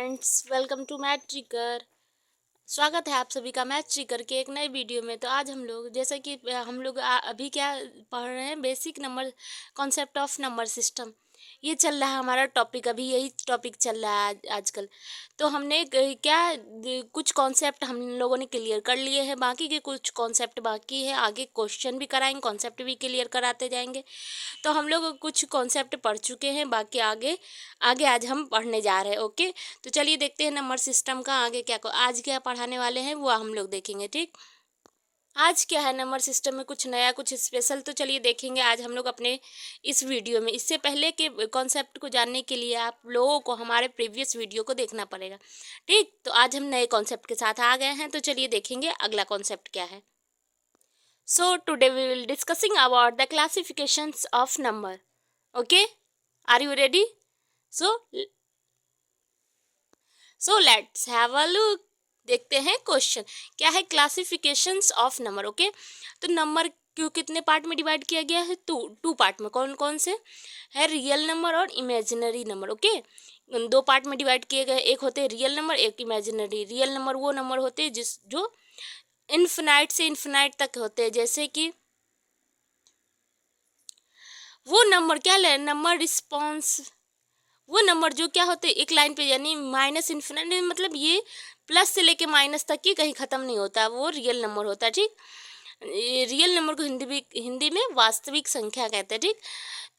Friends, welcome to math tricker. स्वागत है आप सभी का मैथ ट्रिकर के एक नए वीडियो में। तो आज हम लोग जैसा कि हम लोग अभी क्या पढ़ रहे हैं, basic number concept of number system. ये चल रहा है हमारा टॉपिक, अभी यही टॉपिक चल रहा है आजकल। तो हमने कुछ कॉन्सेप्ट हम लोगों ने क्लियर कर लिए हैं, बाकी के कुछ कॉन्सेप्ट बाकी है। आगे क्वेश्चन भी कराएंगे, कॉन्सेप्ट भी क्लियर कराते जाएंगे। तो हम लोग कुछ कॉन्सेप्ट पढ़ चुके हैं, बाकी आगे आगे आज हम पढ़ने जा रहे हैं। ओके, तो चलिए देखते हैं नंबर सिस्टम का आगे आज क्या पढ़ाने वाले हैं वो हम लोग देखेंगे। ठीक, आज क्या है नंबर सिस्टम में कुछ नया कुछ स्पेशल, तो चलिए देखेंगे आज हम लोग अपने इस वीडियो में। इससे पहले के कॉन्सेप्ट को जानने के लिए आप लोगों को हमारे प्रीवियस वीडियो को देखना पड़ेगा। ठीक, तो आज हम नए कॉन्सेप्ट के साथ आ गए हैं, तो चलिए देखेंगे अगला कॉन्सेप्ट क्या है। So today we will discussing about the classifications of number. Okay, are you ready? So let's have a look. देखते हैं क्वेश्चन क्या है, क्लासिफिकेशंस ऑफ नंबर। ओके, तो नंबर क्यों कितने पार्ट में डिवाइड किया गया है? टू पार्ट में। कौन कौन से है? रियल नंबर और इमेजिनरी नंबर। ओके, दो पार्ट में डिवाइड किए गए, एक होते हैं रियल नंबर, एक इमेजिनरी। रियल नंबर वो नंबर होते हैं जो इन्फिनाइट से इन्फिनाइट तक होते हैं, जैसे कि वो नंबर क्या ले नंबर रिस्पॉन्स, वो नंबर जो क्या होते हैं एक लाइन पे, यानी माइनस इन्फिनिटी, मतलब ये प्लस से लेके माइनस तक की कहीं ख़त्म नहीं होता, वो रियल नंबर होता है। ठीक, रियल नंबर को हिंदी में वास्तविक संख्या कहते हैं। ठीक,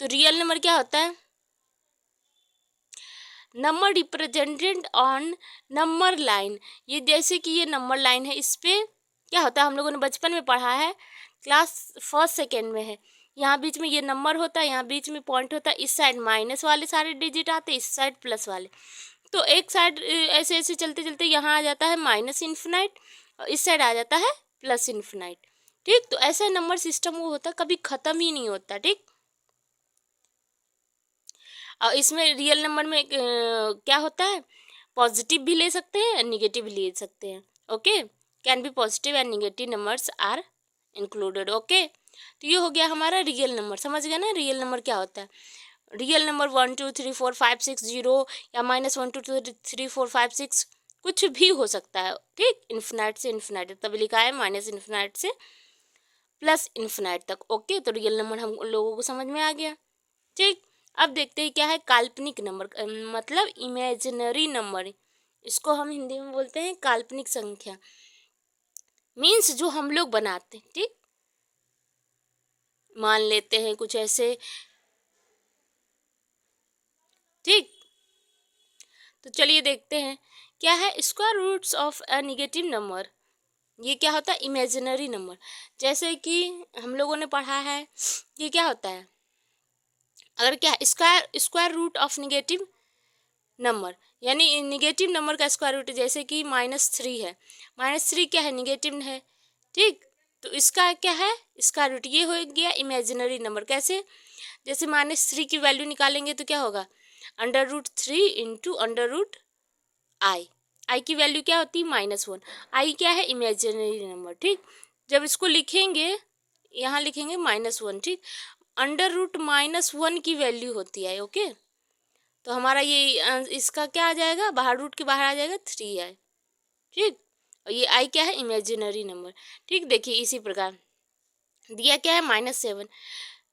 तो रियल नंबर क्या होता है? Number represented on number line. ये जैसे कि ये नंबर लाइन है, इस पे क्या होता है, हम लोगों ने बचपन में पढ़ा है, क्लास फर्स्ट सेकेंड में है। यहाँ बीच में ये नंबर होता है, यहाँ बीच में पॉइंट होता है, इस साइड माइनस वाले सारे डिजिट आते हैं, इस साइड प्लस वाले। तो एक साइड ऐसे ऐसे चलते चलते यहाँ आ जाता है माइनस इन्फिनाइट, और इस साइड आ जाता है प्लस इन्फिनाइट। ठीक, तो ऐसा नंबर सिस्टम वो होता है, कभी ख़त्म ही नहीं होता। ठीक, और इसमें रियल नंबर में क्या होता है, पॉजिटिव भी ले सकते हैं, निगेटिव भी ले सकते हैं। Okay, can be positive and negative numbers are included. Okay, तो ये हो गया हमारा रियल नंबर। समझ गया ना रियल नंबर क्या होता है? रियल नंबर 1 2 3 4 5 6 0 या -1 2 3 4 5 6 कुछ भी हो सकता है। ठीक, इन्फिनाइट से इन्फिनाइट, तभी लिखा है माइनस इन्फिनाइट से प्लस इन्फिनाइट तक। ओके, तो रियल नंबर हम लोगों को समझ में आ गया। ठीक, अब देखते हैं क्या है काल्पनिक नंबर, मतलब इमेजिनरी नंबर। इसको हम हिंदी में बोलते हैं काल्पनिक संख्या, मीन्स जो हम लोग बनाते हैं। ठीक, मान लेते हैं कुछ ऐसे। ठीक, तो चलिए देखते हैं क्या है square roots of a negative number. ये क्या होता है? Imaginary number. जैसे कि हम लोगों ने पढ़ा है, ये क्या होता है, अगर क्या square root of negative number, यानी निगेटिव नंबर का स्क्वायर रूट, जैसे कि -3 है, -3 क्या है? निगेटिव है। ठीक, तो इसका क्या है? Square root. ये हो गया इमेजिनरी नंबर। कैसे? जैसे -3 की वैल्यू निकालेंगे तो क्या होगा, √3 इंटू √i। आई की वैल्यू क्या होती है? -1। आई क्या है? Imaginary number. ठीक, जब इसको लिखेंगे, यहाँ लिखेंगे -1। ठीक, √-1 की वैल्यू होती है। ओके, तो हमारा ये इसका क्या आ जाएगा, बाहर रूट के बाहर आ जाएगा 3i। ठीक, और ये आई क्या है? Imaginary number. ठीक, देखिए इसी प्रकार दिया क्या है, -7,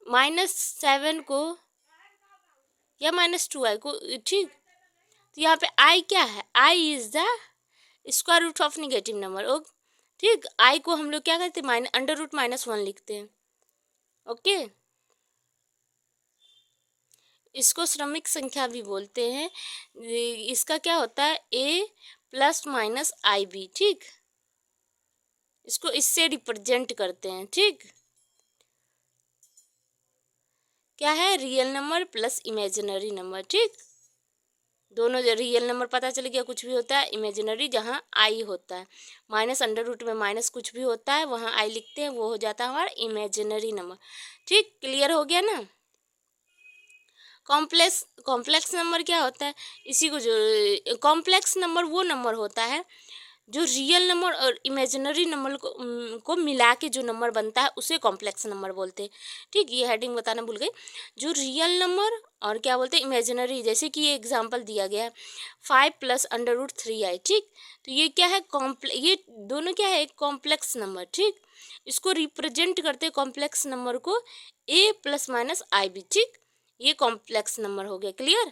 -7 को या -2i को। ठीक, तो यहाँ पे आई क्या है? I is the square root of negative number. Okay, ठीक, आई को हम लोग क्या करते हैं, √-1 लिखते हैं। ओके, इसको श्रमिक संख्या भी बोलते हैं। इसका क्या होता है, a ± IB। ठीक, इसको इससे रिप्रेजेंट करते हैं। ठीक, क्या है? Real number plus imaginary number. ठीक, दोनों रियल नंबर पता चल गया, कुछ भी होता है इमेजिनरी जहाँ आई होता है, माइनस अंडर रूट में माइनस कुछ भी होता है वहाँ आई लिखते हैं, वो हो जाता है हमारा इमेजिनरी नंबर। ठीक, क्लियर हो गया ना? कॉम्प्लेक्स नंबर क्या होता है? इसी को जो कॉम्प्लेक्स नंबर वो नंबर होता है जो रियल नंबर और इमेजिनरी नंबर को मिला के जो नंबर बनता है उसे कॉम्प्लेक्स नंबर बोलते हैं। ठीक, ये हेडिंग बताना भूल गई। जो रियल नंबर और क्या बोलते हैं इमेजिनरी, जैसे कि ये एग्जांपल दिया गया है 5 प्लस अंडर रूट 3i। ठीक, तो ये क्या है ये दोनों क्या है एक कॉम्प्लेक्स नंबर। ठीक, इसको रिप्रेजेंट करते हैं कॉम्प्लेक्स नंबर को a plus minus I B. ठीक, ये कॉम्प्लेक्स नंबर हो गया। Clear,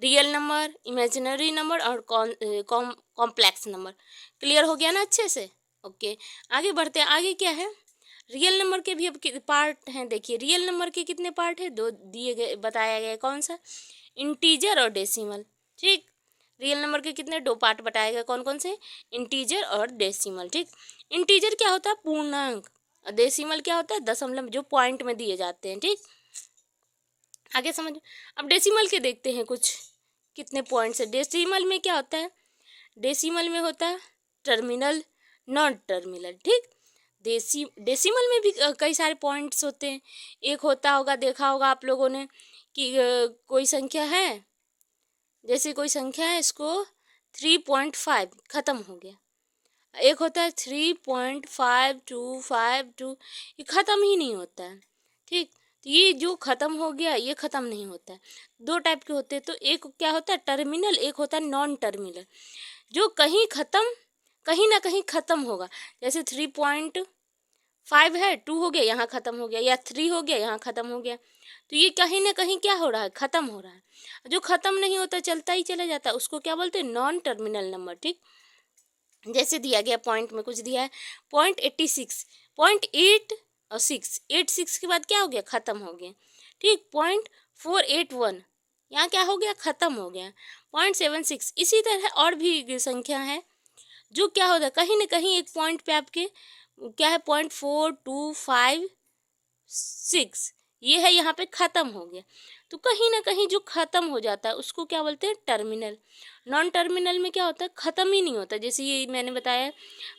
real number, imaginary number और कॉम्प्लेक्स नंबर। क्लियर हो गया ना अच्छे से? ओके, आगे बढ़ते हैं। आगे क्या है, रियल नंबर के भी अब पार्ट हैं। देखिए रियल नंबर के कितने पार्ट है, दो दिए गए, बताया गया कौन सा, इंटीजर और डेसिमल। ठीक, रियल नंबर के कितने, दो पार्ट बताए गए, कौन कौन से, इंटीजर और डेसिमल। ठीक, इंटीजर क्या होता है, पूर्णांक, और डेसिमल क्या होता है, दशमलव, जो पॉइंट में दिए जाते हैं। ठीक, आगे समझ। अब डेसिमल के देखते हैं कुछ कितने पॉइंट्स है। डेसिमल में क्या होता है, डेसिमल में होता है टर्मिनल, नॉन टर्मिनल। ठीक, डेसिमल में भी कई सारे पॉइंट्स होते हैं। एक होता होगा, देखा होगा आप लोगों ने कि कोई संख्या है, जैसे कोई संख्या है, इसको 3.5 ख़त्म हो गया। एक होता है 3.5252, ये ख़त्म ही नहीं होता है। ठीक, तो ये जो ख़त्म हो गया ये ख़त्म नहीं होता है। दो टाइप के होते हैं, तो एक क्या होता है टर्मिनल, एक होता है नॉन टर्मिनल, जो कहीं ख़त्म, कहीं ना कहीं ख़त्म होगा। जैसे 3.5 है, 2 हो गया यहाँ ख़त्म हो गया, या 3 हो गया यहाँ ख़त्म हो गया। तो ये कहीं ना कहीं क्या हो रहा है, ख़त्म हो रहा है। जो ख़त्म नहीं होता, चलता ही चला जाता है, उसको क्या बोलते हैं, नॉन टर्मिनल नंबर। ठीक, जैसे दिया गया पॉइंट में कुछ दिया है 0.86, 0.8 और 6, 86 के बाद क्या हो गया, ख़त्म हो गया। ठीक, 0.481 यहाँ क्या हो गया, ख़त्म हो गया। 0.76, इसी तरह और भी संख्या है जो क्या होता है, कहीं ना कहीं एक पॉइंट पे आपके क्या है 0.4256, ये है यहाँ पे ख़त्म हो गया। तो कहीं ना कहीं जो ख़त्म हो जाता है उसको क्या बोलते हैं, टर्मिनल। नॉन टर्मिनल में क्या होता है, ख़त्म ही नहीं होता। जैसे ये मैंने बताया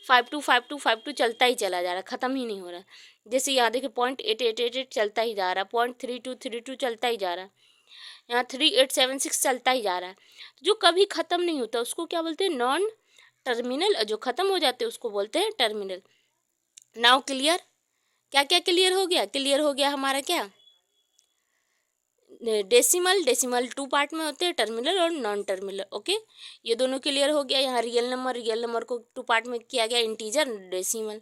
525252 चलता ही चला जा रहा है, ख़त्म ही नहीं हो रहा। जैसे यहाँ देखिए 0.8888 चलता ही जा रहा है, 0.3232 चलता ही जा रहा है, यहाँ 3876 चलता ही जा रहा है। तो जो कभी ख़त्म नहीं होता उसको क्या बोलते हैं, नॉन टर्मिनल, और जो ख़त्म हो जाते हैं उसको बोलते हैं टर्मिनल। नाउ क्लियर, क्या क्या क्लियर हो गया, क्लियर हो गया हमारा क्या, डेसिमल, डेसिमल 2 पार्ट में होते हैं, टर्मिनल और नॉन टर्मिनल। ओके, ये दोनों क्लियर हो गया। यहाँ रियल नंबर, रियल नंबर को 2 पार्ट में किया गया, इंटीजर, डेसिमल।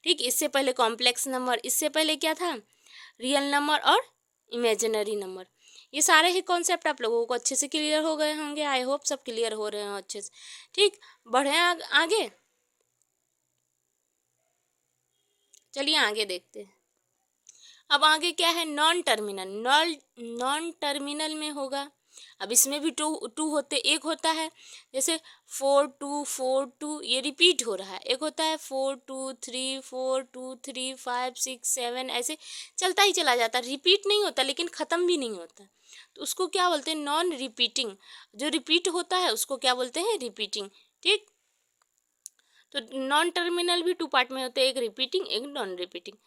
ठीक, इससे पहले कॉम्प्लेक्स नंबर, इससे पहले क्या था, रियल नंबर और इमेजिनरी नंबर। ये सारे ही कॉन्सेप्ट आप लोगों को अच्छे से क्लियर हो गए होंगे। आई होप सब क्लियर हो रहे हैं अच्छे से। ठीक, बढ़े आगे, चलिए आगे देखते हैं। अब आगे क्या है, नॉन टर्मिनल। नॉन टर्मिनल में होगा, अब इसमें भी टू टू होते, एक होता है जैसे 4242, ये रिपीट हो रहा है। एक होता है 4234235567, ऐसे चलता ही चला जाता है, रिपीट नहीं होता लेकिन ख़त्म भी नहीं होता। तो उसको क्या बोलते हैं, नॉन रिपीटिंग। जो रिपीट होता है उसको क्या बोलते हैं, रिपीटिंग। ठीक, तो नॉन टर्मिनल भी 2 पार्ट में होते हैं, एक रिपीटिंग, एक नॉन रिपीटिंग।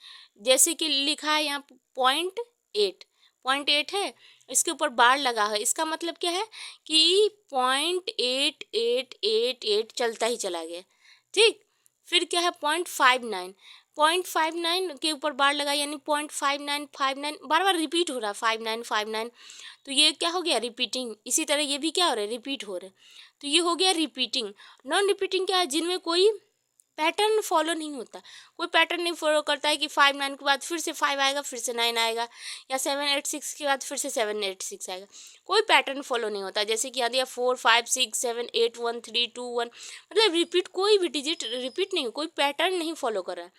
जैसे कि लिखा है यहाँ 0.8 है, इसके ऊपर बार लगा है, इसका मतलब क्या है कि 0.8888 चलता ही चला गया। ठीक, फिर क्या है 0.59 के ऊपर बार लगा, यानी 0.5959 बार बार रिपीट हो रहा है, 5959, तो ये क्या हो गया, रिपीटिंग। इसी तरह ये भी क्या हो रहा है, रिपीट हो रहा है, तो ये हो गया रिपीटिंग। नॉन रिपीटिंग क्या है, जिनमें कोई पैटर्न फॉलो नहीं होता, कोई पैटर्न नहीं फॉलो करता है कि 59 के बाद फिर से 5 आएगा, फिर से 9 आएगा, या 786 के बाद फिर से 786 आएगा, कोई पैटर्न फॉलो नहीं होता। जैसे कि यहाँ दिया 456781321, मतलब रिपीट, कोई भी डिजिट रिपीट नहीं, कोई पैटर्न नहीं फॉलो कर रहा है।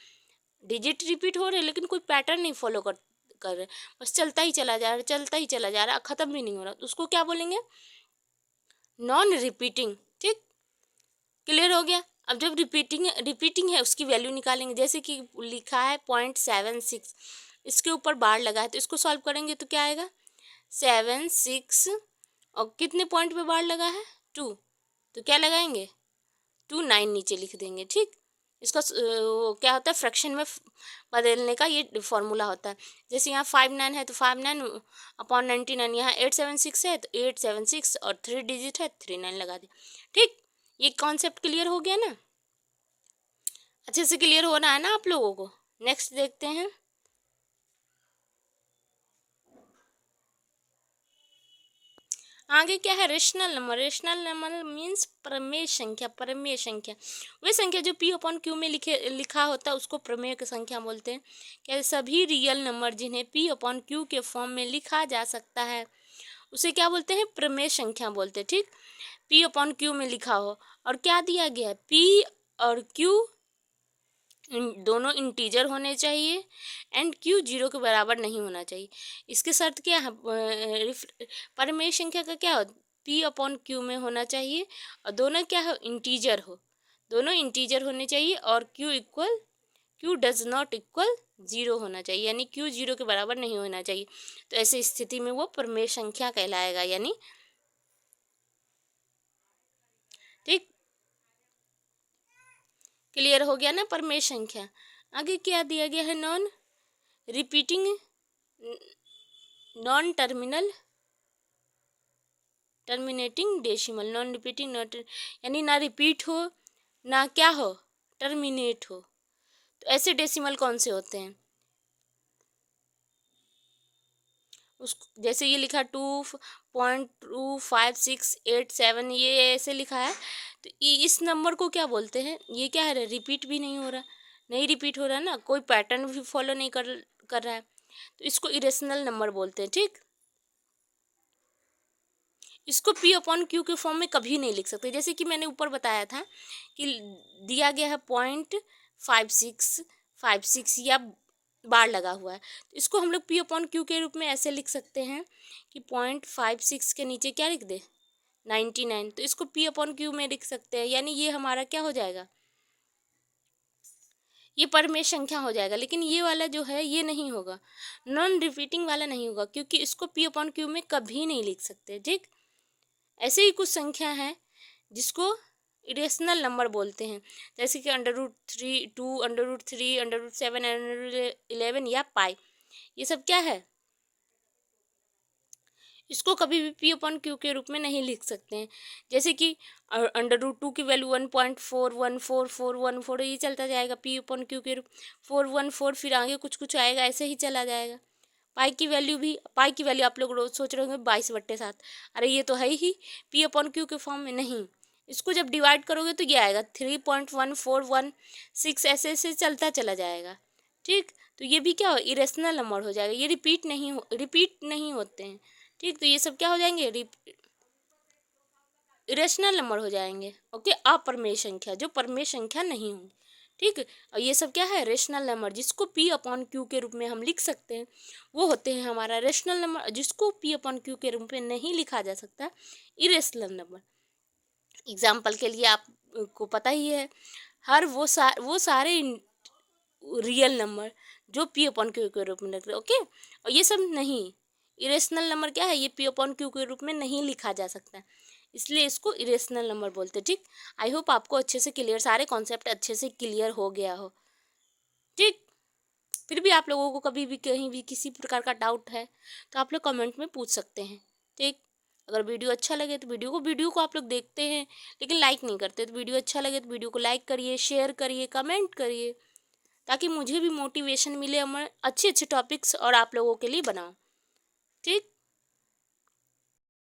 डिजिट रिपीट हो रहे हैं लेकिन कोई पैटर्न नहीं फॉलो कर रहे, बस चलता ही चला जा रहा है, चलता ही चला जा रहा है, ख़त्म भी नहीं हो रहा, तो उसको क्या बोलेंगे, नॉन रिपीटिंग। ठीक, क्लियर हो गया। अब जब रिपीटिंग है उसकी वैल्यू निकालेंगे। जैसे कि लिखा है 0.76, इसके ऊपर बार लगा है, तो इसको सॉल्व करेंगे तो क्या आएगा, 76, और कितने पॉइंट पे बार लगा है, 2, तो क्या लगाएंगे, 29 नीचे लिख देंगे। ठीक, इसका क्या होता है, फ्रैक्शन में बदलने का ये फॉर्मूला होता है। जैसे यहाँ 59 है तो 59 अपॉन 99, यहाँ 876 है तो 876, और 3 डिजिट है 39 लगा दिया। ठीक, ये कॉन्सेप्ट क्लियर हो गया ना? अच्छे से क्लियर हो रहा है ना आप लोगों को? नेक्स्ट देखते हैं। आगे क्या है? Rational number. Rational number means प्रमेय संख्या। प्रमेय संख्या वह संख्या जो पी अपॉन क्यू में लिखा होता है उसको प्रमेय की संख्या बोलते हैं। क्या सभी रियल नंबर जिन्हें पी अपॉन क्यू के फॉर्म में लिखा जा सकता है उसे क्या बोलते हैं? प्रमेय संख्या बोलते हैं। ठीक, पी अपॉन क्यू में लिखा हो और क्या दिया गया है? पी और क्यू दोनों इंटीजर होने चाहिए एंड क्यू जीरो के बराबर नहीं होना चाहिए। इसके शर्त क्या है? परिमेय संख्या का क्या हो? पी अपॉन क्यू में होना चाहिए और दोनों क्या हो? इंटीजर हो। दोनों इंटीजर होने चाहिए और Q does not equal zero होना चाहिए, यानी क्यू जीरो के बराबर नहीं होना चाहिए। तो ऐसी स्थिति में वो परिमेय संख्या कहलाएगा। यानी ठीक, क्लियर हो गया ना परिमेय संख्या? आगे क्या दिया गया है? Non repeating non terminating decimal. Non repeating not यानी ना रिपीट हो ना क्या हो? टर्मिनेट हो। तो ऐसे डेसिमल कौन से होते हैं? उस जैसे ये लिखा 2.25687, ये ऐसे लिखा है तो इस नंबर को क्या बोलते हैं? ये क्या है? रिपीट भी नहीं हो रहा, नहीं रिपीट हो रहा ना, कोई पैटर्न भी फॉलो नहीं कर रहा है, तो इसको इरेशनल नंबर बोलते हैं। ठीक, इसको पी अपॉन क्यू के फॉर्म में कभी नहीं लिख सकते। जैसे कि मैंने ऊपर बताया था कि दिया गया है 0.5656 या बार लगा हुआ है, तो इसको हम लोग पी अपॉन क्यू के रूप में ऐसे लिख सकते हैं कि 0.56 के नीचे क्या लिख दे? 99। तो इसको पी अपॉन क्यू में लिख सकते हैं, यानी ये हमारा क्या हो जाएगा? ये परमेय संख्या हो जाएगा। लेकिन ये वाला जो है ये नहीं होगा, नॉन रिपीटिंग वाला नहीं होगा, क्योंकि इसको पी अपॉन क्यू में कभी नहीं लिख सकते। ठीक, ऐसे ही कुछ संख्या है जिसको इरेशनल नंबर बोलते हैं, जैसे कि √3, 2, √3, √7, √11 या पाई। ये सब क्या है? इसको कभी भी पी अपॉन क्यू के रूप में नहीं लिख सकते हैं। जैसे कि √2 की वैल्यू 1.414414, ये चलता जाएगा पी अपॉन क्यू के रूप 414, फिर आगे कुछ कुछ आएगा, ऐसे ही चला जाएगा। पाई की वैल्यू भी, पाई की वैल्यू आप लोग रोज सोच रहे होंगे 22/7, अरे ये तो है ही पी अपॉन क्यू के फॉर्म में नहीं। इसको जब डिवाइड करोगे तो ये आएगा 3.1416, ऐसे ऐसे चलता चला जाएगा। ठीक, तो ये भी क्या हो? इरेशनल नंबर हो जाएगा, ये रिपीट नहीं होते हैं। ठीक, तो ये सब क्या हो जाएंगे? इरेशनल नंबर हो जाएंगे। ओके, अपरमेय संख्या, जो परमेय संख्या नहीं होंगी। ठीक, और ये सब क्या है? रेशनल नंबर, जिसको पी अपॉन क्यू के रूप में हम लिख सकते हैं वो होते हैं हमारा रेशनल नंबर। जिसको पी अपॉन क्यू के रूप में नहीं लिखा जा सकता, इरेशनल नंबर। एग्जाम्पल के लिए आपको पता ही है, हर वो सारे रियल नंबर जो पी अपॉन क्यू के रूप में लिखते हैं। ओके, और ये सब नहीं, इरेशनल नंबर क्या है? ये पी अपॉन क्यू के रूप में नहीं लिखा जा सकता, इसलिए इसको इरेशनल नंबर बोलते हैं। ठीक, आई होप आपको अच्छे से क्लियर, सारे कॉन्सेप्ट अच्छे से क्लियर हो गया हो। ठीक, फिर भी आप लोगों को कभी भी कहीं भी किसी प्रकार का डाउट है तो आप लोग कमेंट में पूछ सकते हैं। ठीक, अगर वीडियो अच्छा लगे तो वीडियो को आप लोग देखते हैं लेकिन लाइक नहीं करते, तो वीडियो अच्छा लगे तो वीडियो को लाइक करिए, शेयर करिए, कमेंट करिए, ताकि मुझे भी मोटिवेशन मिले, मैं अच्छे अच्छे टॉपिक्स और आप लोगों के लिए बनाऊँ। ठीक।